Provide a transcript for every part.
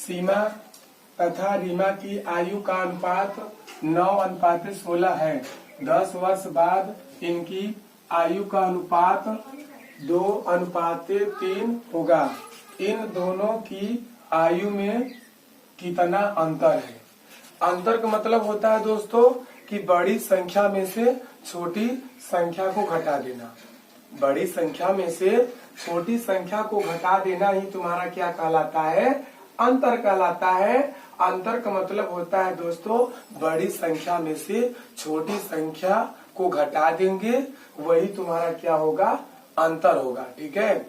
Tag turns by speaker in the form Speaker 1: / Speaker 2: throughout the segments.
Speaker 1: सीमा तथा रीमा की आयु का अनुपात 9:16 है। 10 वर्ष बाद इनकी आयु का अनुपात 2:3 होगा। इन दोनों की आयु में कितना अंतर है? अंतर का मतलब होता है दोस्तों कि बड़ी संख्या में से छोटी संख्या को घटा देना। बड़ी संख्या में से छोटी संख्या को घटा देना ही तुम्हारा क्या कहलाता है? अंतर कहलाता है। अंतर का मतलब होता है दोस्तों बड़ी संख्या में से छोटी संख्या को घटा देंगे, वही तुम्हारा क्या होगा? अंतर होगा। ठीक है,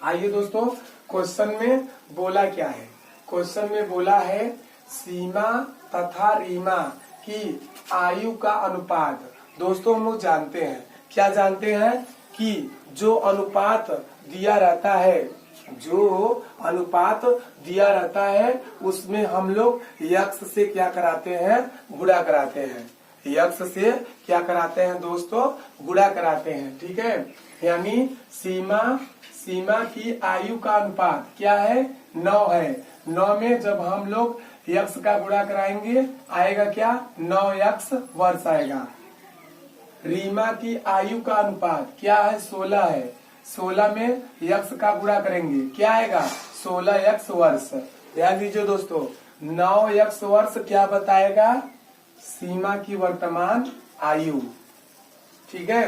Speaker 1: आइए दोस्तों क्वेश्चन में बोला क्या है? क्वेश्चन में बोला है सीमा तथा रीमा की आयु का अनुपात। दोस्तों हम लोग जानते हैं, क्या जानते हैं कि जो अनुपात दिया रहता है, जो अनुपात दिया रहता है उसमें हम लोग यक्स से क्या कराते हैं? गुणा कराते हैं। यक्स से क्या कराते हैं दोस्तों? गुणा कराते हैं। ठीक है, यानी सीमा की आयु का अनुपात क्या है? 9 है। 9 में जब हम लोग यक्स का गुणा कराएंगे आएगा क्या? 9x वर्ष आएगा। रीमा की आयु का अनुपात क्या है? 16 है। 16 में यक्स का गुणा करेंगे क्या आएगा? 16x वर्ष। ध्यान दीजिए दोस्तों, 9x वर्ष क्या बताएगा? सीमा की वर्तमान आयु। ठीक है,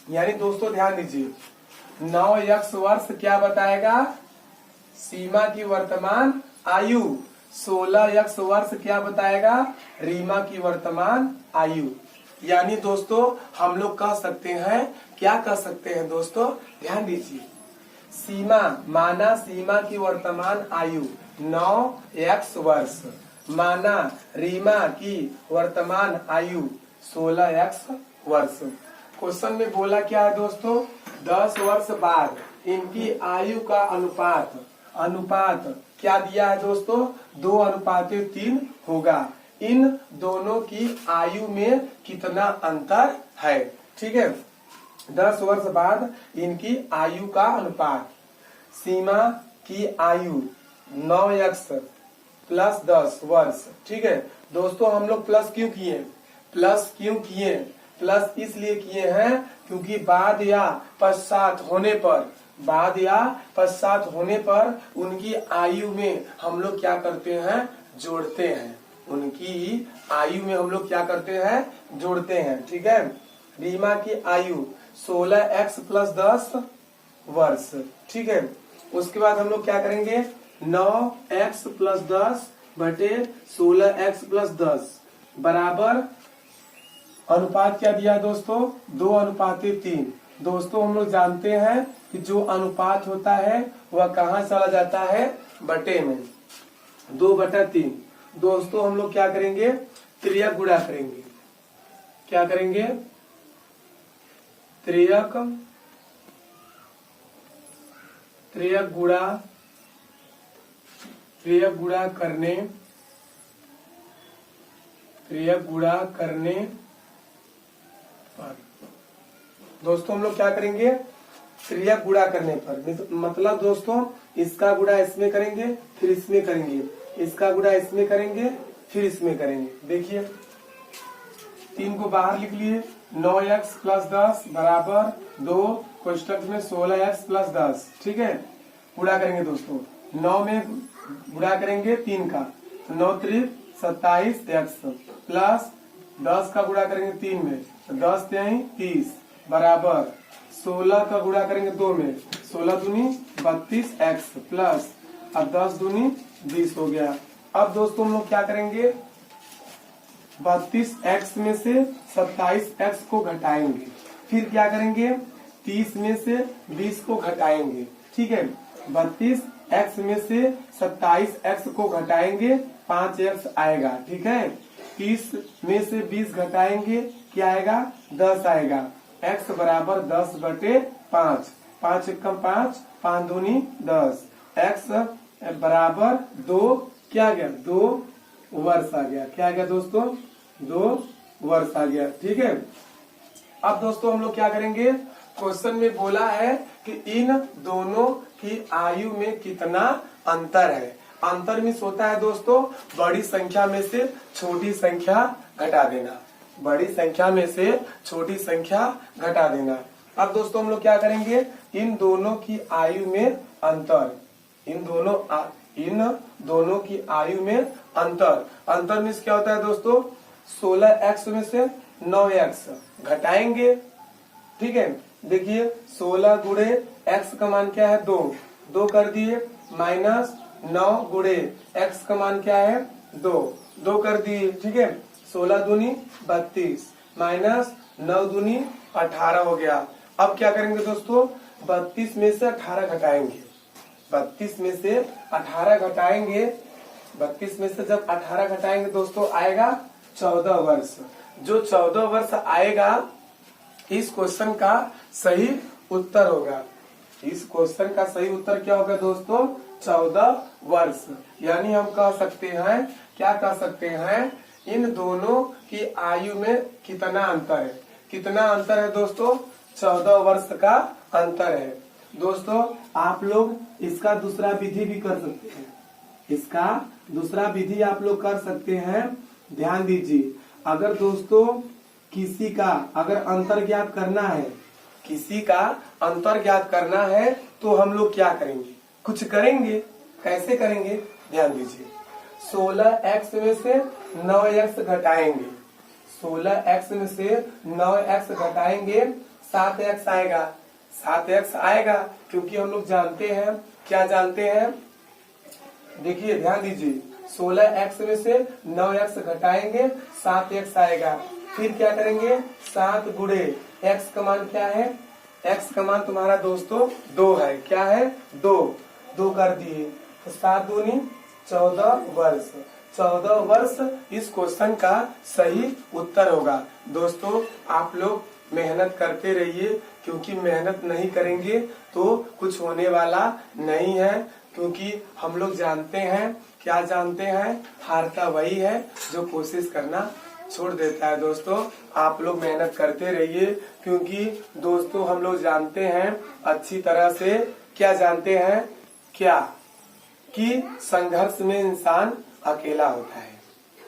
Speaker 1: यानी दोस्तों ध्यान दीजिए, 9x वर्ष क्या बताएगा? सीमा की वर्तमान आयु। 16x वर्ष क्या बताएगा? रीमा की वर्तमान आयु। यानी दोस्तों हम लोग कह सकते हैं, क्या कह सकते हैं दोस्तों? ध्यान दीजिए, सीमा माना सीमा की वर्तमान आयु 9x वर्ष, माना रीमा की वर्तमान आयु 16x वर्ष। क्वेश्चन में बोला क्या है दोस्तों? 10 वर्ष बाद इनकी आयु का अनुपात क्या दिया है दोस्तों? 2:3 होगा। इन दोनों की आयु में कितना अंतर है? ठीक है, 10 वर्ष बाद इनकी आयु का अनुपात। सीमा की आयु 9x प्लस 10 वर्ष। ठीक है दोस्तों, हम लोग प्लस क्यों किए? प्लस इसलिए किए हैं क्योंकि बाद या पश्चात होने पर उनकी आयु में हम लोग क्या करते हैं? जोड़ते हैं। उनकी आयु में हम लोग क्या करते हैं? जोड़ते हैं। ठीक है, रीमा की आयु 16x प्लस 10 वर्ष। ठीक है, उसके बाद हम लोग क्या करेंगे? 9x प्लस 10 बटे 16x प्लस 10 बराबर अनुपात क्या दिया दोस्तों? 2:3। दोस्तों हम लोग जानते हैं कि जो अनुपात होता है वह कहाँ चला जाता है? बटे में। 2/3। दोस्तों हम लोग क्या करेंगे? त्रियक गुणा करेंगे। क्या करेंगे? त्रियक करने पर दोस्तों हम लोग क्या करेंगे? त्रियक गुणा करने पर मतलब दोस्तों इसका गुणा इसमें करेंगे, फिर इसमें करेंगे, इसका गुणा इसमें करेंगे, फिर इसमें करेंगे। देखिए 3 को बाहर लिख लिए, 9x प्लस 10 बराबर 2 कोष्टक में 16x प्लस 10। ठीक है, गुणा करेंगे दोस्तों, 9 में गुणा करेंगे 3 का, 9 3 27x प्लस 10 का गुणा करेंगे 3 में, 10 3 30 बराबर 16 का गुणा करेंगे 2 में, 16 दूनी 32x प्लस अब 10 दूनी 20 हो गया। अब दोस्तों हम लोग क्या करेंगे? 32x में से 27x को घटाएंगे, फिर क्या करेंगे? 30 में से 20 को घटाएंगे। ठीक है, 32x में से 27x को घटाएंगे, 5x आएगा। ठीक है, 30 में से 20 घटाएंगे, क्या आएगा? 10 आएगा। x बराबर 10/5, 5 एकम 5, 5 दूनी 10, x बराबर 2 क्या आ गया? 2 वर्ष आ गया। क्या आ गया दोस्तों? 2 वर्ष आ गया। ठीक है, अब दोस्तों हम लोग क्या करेंगे? क्वेश्चन में बोला है कि इन दोनों की आयु में कितना अंतर है। अंतर मीन्स होता है दोस्तों बड़ी संख्या में से छोटी संख्या घटा देना, बड़ी संख्या में से छोटी संख्या घटा देना। अब दोस्तों हम लोग क्या करेंगे, इन दोनों की आयु में अंतर, इन दोनों की आयु में अंतर। अंतर मीन्स क्या होता है दोस्तों, 16x में से 9x घटाएंगे। ठीक है, देखिए 16 गुणे x का मान क्या है 2, 2 कर दिए, माइनस 9 गुणे x का मान क्या है 2, 2 कर दिए। ठीक है, 16 दूनी 32 माइनस 9 दूनी 18 हो गया। अब क्या करेंगे दोस्तों, 32 में से 18 घटाएंगे, 32 में से 18 घटाएंगे, 32 में से जब 18 घटाएंगे दोस्तों आएगा 14 वर्ष। जो 14 वर्ष आएगा इस क्वेश्चन का सही उत्तर होगा। इस क्वेश्चन का सही उत्तर क्या होगा दोस्तों, 14 वर्ष। यानी हम कह सकते हैं, क्या कह सकते हैं, इन दोनों की आयु में कितना अंतर है, कितना अंतर है दोस्तों, 14 वर्ष का अंतर है। दोस्तों आप लोग इसका दूसरा विधि भी कर सकते हैं, इसका दूसरा विधि आप लोग कर सकते हैं। ध्यान दीजिए, अगर दोस्तों किसी का अगर अंतर ज्ञात करना है, किसी का अंतर ज्ञात करना है तो हम लोग क्या करेंगे, कुछ करेंगे। कैसे करेंगे, ध्यान दीजिए, 16x में से 9x घटाएंगे, 16x में से 9x घटाएंगे, 7x आएगा, 7x आएगा, क्योंकि हम लोग जानते हैं, क्या जानते हैं, देखिए ध्यान दीजिए, 16x में से 9x घटाएंगे, 7x आएगा। फिर क्या करेंगे, 7 गुणे x का मान क्या है, x का मान तुम्हारा दोस्तों 2 है, क्या है 2, 2 कर दिए, तो 7 दूनी 14 वर्ष, 14 वर्ष इस क्वेश्चन का सही उत्तर होगा। दोस्तों आप लोग मेहनत करते रहिए, क्योंकि मेहनत नहीं करेंगे तो कुछ होने वाला नहीं है। क्योंकि हम लोग जानते हैं, क्या जानते हैं, हारता वही है जो कोशिश करना छोड़ देता है। दोस्तों आप लोग मेहनत करते रहिए, क्योंकि दोस्तों हम लोग जानते हैं अच्छी तरह से, क्या जानते हैं, क्या कि संघर्ष में इंसान अकेला होता है,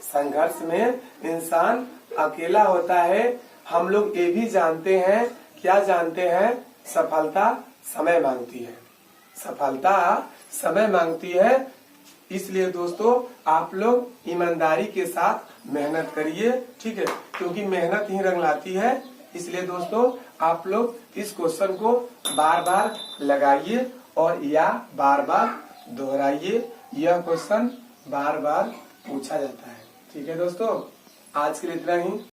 Speaker 1: संघर्ष में इंसान अकेला होता है। हम लोग ये भी जानते हैं, क्या जानते हैं, सफलता समय मांगती है, सफलता समय मांगती है। इसलिए दोस्तों आप लोग ईमानदारी के साथ मेहनत करिए, ठीक है, क्योंकि मेहनत ही रंग लाती है। इसलिए दोस्तों आप लोग इस क्वेश्चन को बार बार लगाइए और या बार बार दोहराइए, यह क्वेश्चन बार बार पूछा जाता है। ठीक है दोस्तों, आज के लिए इतना ही।